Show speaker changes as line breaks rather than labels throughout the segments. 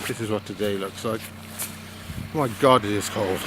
This is what today looks like. Oh my God, it is cold.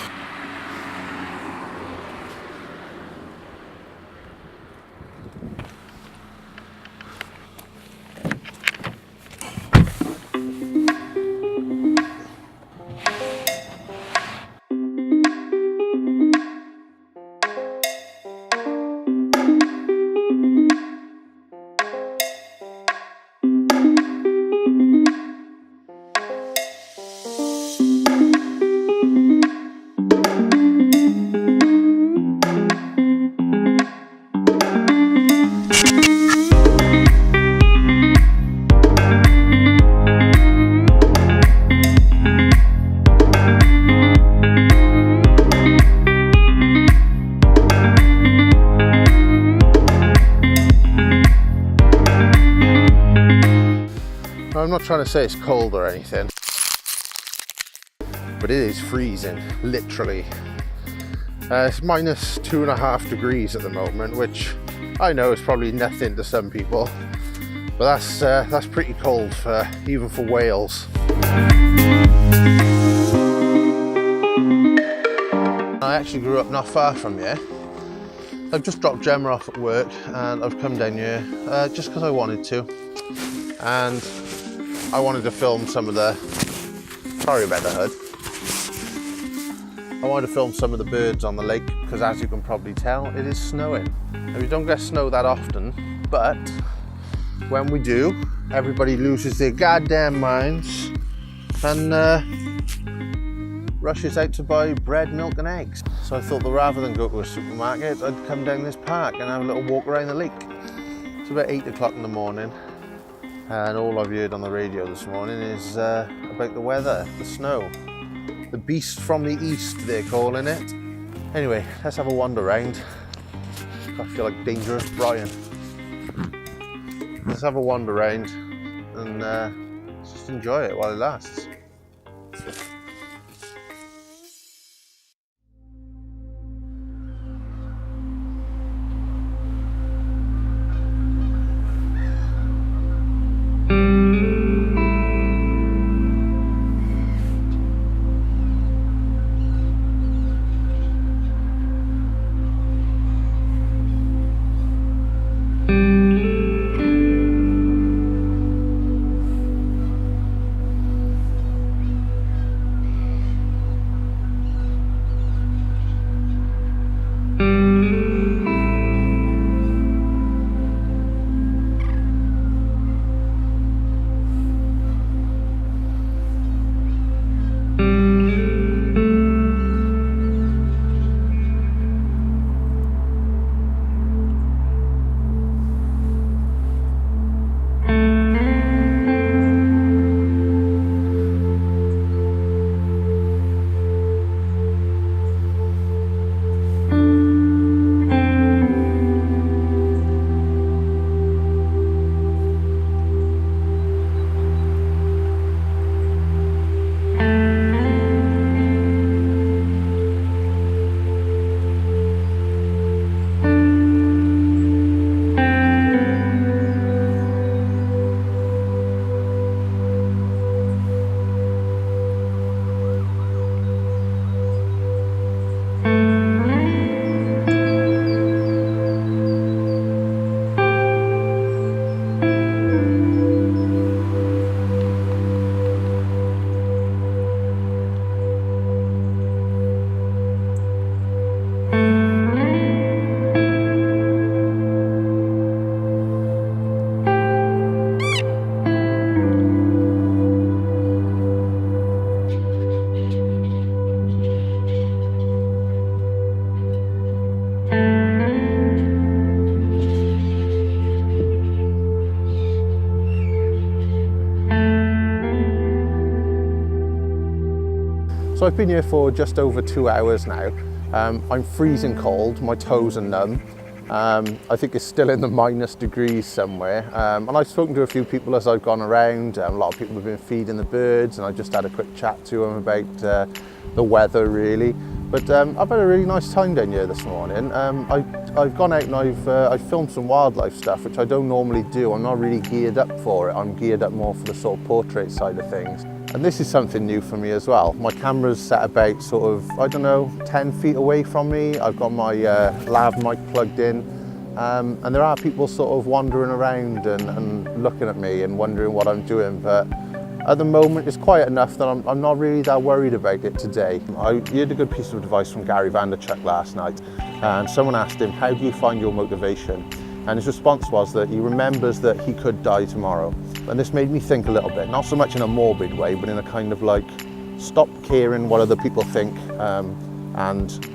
I'm not trying to say it's cold or anything, but it is freezing, literally. It's minus 2.5 degrees at the moment, which I know is probably nothing to some people, but that's pretty cold for even for Wales. I actually grew up not far from here. I've just dropped Gemma off at work and I've come down here just because I wanted to, and I wanted to film some of the, sorry about the hood, I wanted to film some of the birds on the lake because, as you can probably tell, it is snowing. Now, we don't get snow that often, but when we do, everybody loses their goddamn minds and rushes out to buy bread, milk and eggs. So I thought that rather than go to a supermarket, I'd come down this park and have a little walk around the lake. It's about 8 o'clock in the morning. And all I've heard on the radio this morning is about the weather, the snow. The beast from the east, they're calling it. Anyway, let's have a wander around. I feel like dangerous Brian. Let's have a wander around and just enjoy it while it lasts. So I've been here for just over 2 hours now. I'm freezing cold, my toes are numb. I think it's still in the minus degrees somewhere. And I've spoken to a few people as I've gone around. A lot of people have been feeding the birds, and I just had a quick chat to them about the weather really. But I've had a really nice time down here this morning. I've gone out and I've filmed some wildlife stuff, which I don't normally do. I'm not really geared up for it. I'm geared up more for the sort of portrait side of things. And this is something new for me as well. My camera's set about sort of, I don't know, 10 feet away from me. I've got my lav mic plugged in. And there are people sort of wandering around and looking at me and wondering what I'm doing. But at the moment, it's quiet enough that I'm not really that worried about it today. I heard a good piece of advice from Gary Vaynerchuk last night. And someone asked him, how do you find your motivation? And his response was that he remembers that he could die tomorrow. And this made me think a little bit, not so much in a morbid way, but in a kind of like, stop caring what other people think and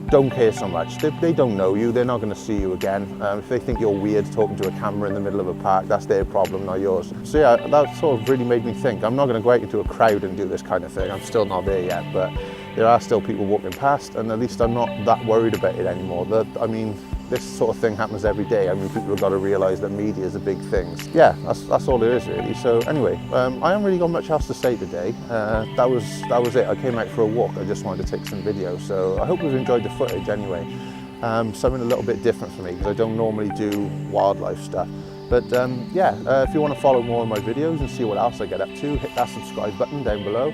don't care so much. They don't know you, they're not going to see you again. If they think you're weird talking to a camera in the middle of a park, that's their problem, not yours. So yeah, that sort of really made me think. I'm not going to go out into a crowd and do this kind of thing. I'm still not there yet, but there are still people walking past, and at least I'm not that worried about it anymore. I mean, this sort of thing happens every day. I mean, people have got to realise that media is a big thing. Yeah, that's all there is really. So anyway, I haven't really got much else to say today. That was it. I came out for a walk. I just wanted to take some video. So I hope you've enjoyed the footage anyway. Something a little bit different for me because I don't normally do wildlife stuff. But yeah, if you want to follow more of my videos and see what else I get up to, hit that subscribe button down below.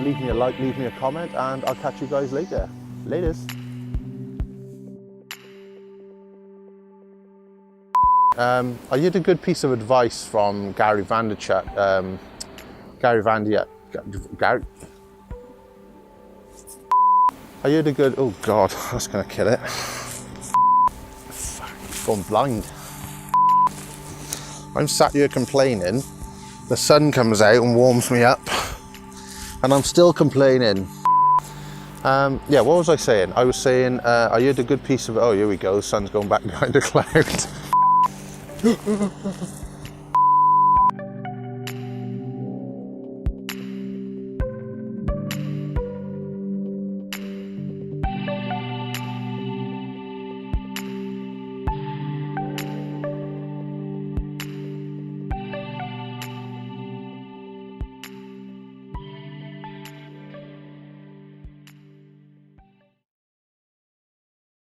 Leave me a like, leave me a comment, and I'll catch you guys later. Laters. I heard a good piece of advice from Gary Vaynerchuk. I heard a good, oh God, that's gonna kill it. Fuck, gone blind. I'm sat here complaining. The sun comes out and warms me up, and I'm still complaining. Yeah, what was I saying? I was saying, I heard a good piece of, oh, here we go, the sun's going back behind a cloud.